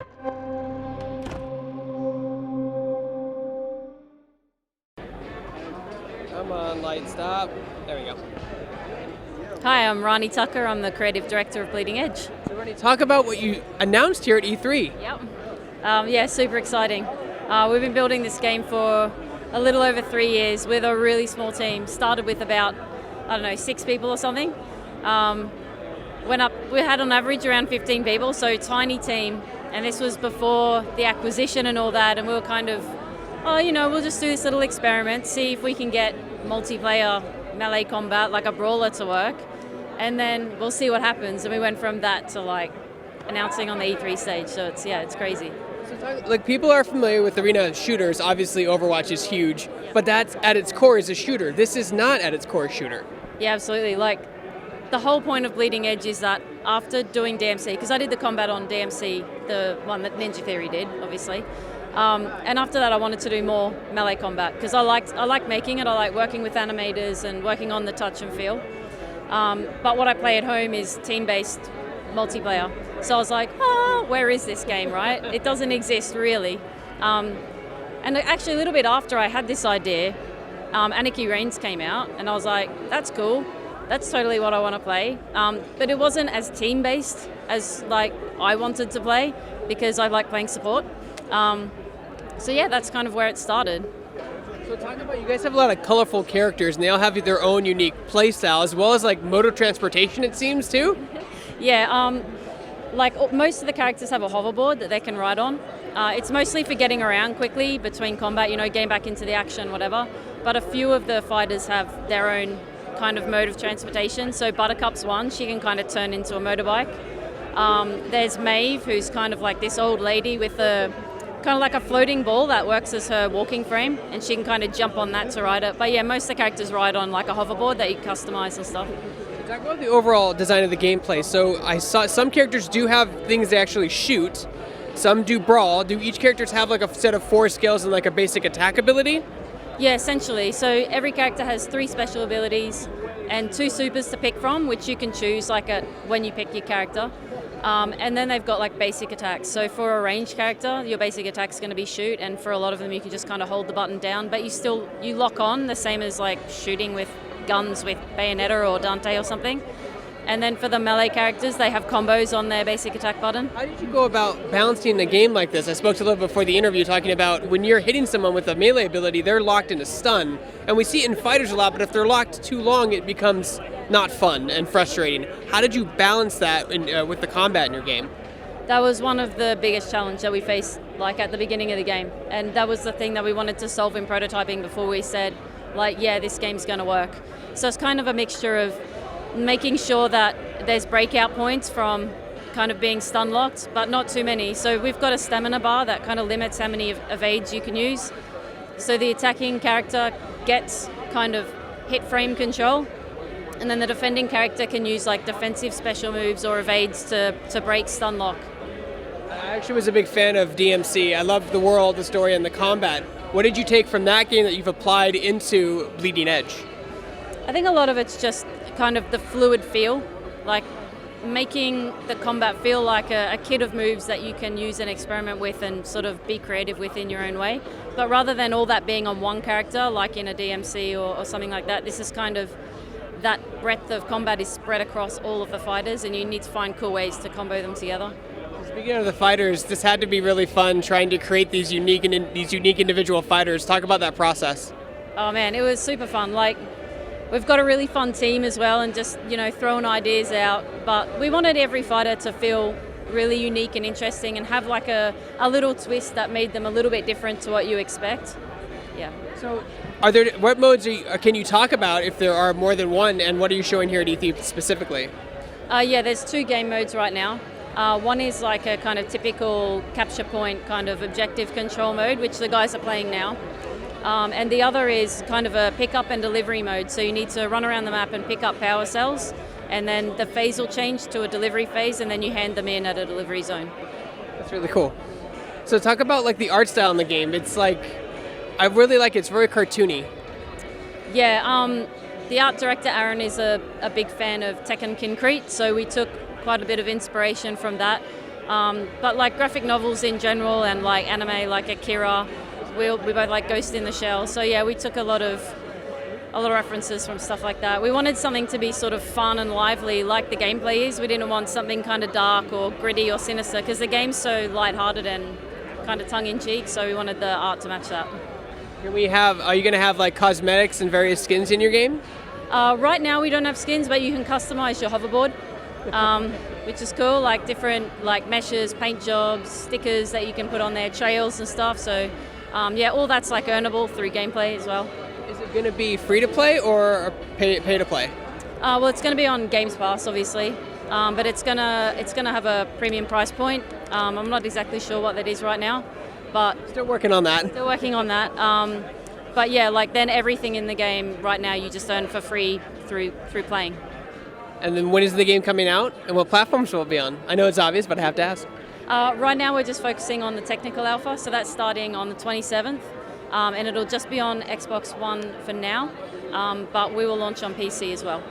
Come on, light, stop. There we go. Hi, I'm Rani Tucker. I'm the creative director of Bleeding Edge. So, Ronnie, talk about what you announced here at E3. Yep. Yeah, super exciting. We've been building this game for a little over 3 years with a really small team. Started with about, 6 people or something. We had on average around 15 people, so tiny team. And this was before the acquisition and all that. And we were kind of, we'll just do this little experiment, see if we can get multiplayer melee combat, like a brawler, to work. And then we'll see what happens. And we went from that to announcing on the E3 stage. So it's crazy. So people are familiar with arena shooters. Obviously, Overwatch is huge, but that's at its core is a shooter. This is not at its core a shooter. Yeah, absolutely. The whole point of Bleeding Edge is that after doing DMC, because I did the combat on DMC, the one that Ninja Theory did, obviously, and after that I wanted to do more melee combat because I like making it. I like working with animators and working on the touch and feel. But what I play at home is team-based multiplayer. So I was like, where is this game, right? It doesn't exist really. And actually a little bit after I had this idea, Anarchy Reigns came out, and I was like, that's cool. That's totally what I want to play. But it wasn't as team-based as I wanted to play because I like playing support. So yeah, that's kind of where it started. So talk about, you guys have a lot of colorful characters and they all have their own unique play style as well as mode of transportation, it seems, too? Yeah, most of the characters have a hoverboard that they can ride on. It's mostly for getting around quickly between combat, getting back into the action, whatever. But a few of the fighters have their own kind of mode of transportation. So Buttercup's one, she can kind of turn into a motorbike. There's Maeve, who's kind of like this old lady with a kind of like a floating ball that works as her walking frame, and she can kind of jump on that to ride it. But yeah, most of the characters ride on a hoverboard that you customize and stuff. Talk about the overall design of the gameplay. So I saw some characters do have things they actually shoot. Some do brawl. Do each characters have a set of 4 skills and a basic attack ability? Yeah, essentially. So every character has 3 special abilities and 2 supers to pick from, which you can choose when you pick your character. And then they've got basic attacks. So for a ranged character, your basic attack is going to be shoot, and for a lot of them you can just kind of hold the button down, but you lock on the same as shooting with guns with Bayonetta or Dante or something. And then for the melee characters, they have combos on their basic attack button. How did you go about balancing a game like this? I spoke to a little before the interview talking about when you're hitting someone with a melee ability, they're locked in a stun. And we see it in fighters a lot, but if they're locked too long, it becomes not fun and frustrating. How did you balance that with the combat in your game? That was one of the biggest challenges that we faced at the beginning of the game. And that was the thing that we wanted to solve in prototyping before we said, this game's going to work. So it's kind of a mixture of making sure that there's breakout points from kind of being stun locked, but not too many. So we've got a stamina bar that kind of limits how many evades you can use. So the attacking character gets kind of hit frame control, and then the defending character can use defensive special moves or evades to break stun lock. I actually was a big fan of DMC. I loved the world, the story, and the combat. What did you take from that game that you've applied into Bleeding Edge? I think a lot of it's just kind of the fluid feel, making the combat feel like a kit of moves that you can use and experiment with and sort of be creative with in your own way. But rather than all that being on one character, like in a DMC or something like that, this is kind of that breadth of combat is spread across all of the fighters, and you need to find cool ways to combo them together. Speaking of the fighters, this had to be really fun trying to create these unique individual fighters. Talk about that process. Oh man, it was super fun. We've got a really fun team as well, and just throwing ideas out. But we wanted every fighter to feel really unique and interesting, and have a little twist that made them a little bit different to what you expect. Yeah. So, what modes can you talk about if there are more than one, and what are you showing here at E3 specifically? Yeah, there's 2 game modes right now. One is a kind of typical capture point kind of objective control mode, which the guys are playing now. And the other is kind of a pick up and delivery mode. So you need to run around the map and pick up power cells, and then the phase will change to a delivery phase, and then you hand them in at a delivery zone. That's really cool. So talk about the art style in the game. It's I really it's very cartoony. Yeah, the art director Aaron is a big fan of Tekken Concrete, so we took quite a bit of inspiration from that. But like graphic novels in general and like anime like Akira, we both like Ghost in the Shell. So yeah, we took a lot of references from stuff like that. We wanted something to be sort of fun and lively like the gameplay is. We didn't want something kind of dark or gritty or sinister because the game's so lighthearted and kind of tongue-in-cheek, so we wanted the art to match that. Are you going to have like cosmetics and various skins in your game? Right now we don't have skins, but you can customize your hoverboard, which is cool, like different like meshes, paint jobs, stickers that you can put on there, trails and stuff. So yeah, all that's like earnable through gameplay as well. Is it going to be free to play or pay to play? Well, it's going to be on Games Pass, obviously, but it's gonna have a premium price point. I'm not exactly sure what that is right now, but still working on that. But yeah, like then everything in the game right now you just earn for free through playing. And then when is the game coming out, and what platforms will it be on? I know it's obvious, but I have to ask. Right now we're just focusing on the technical alpha, so that's starting on the 27th. And it'll just be on Xbox One for now, but we will launch on PC as well.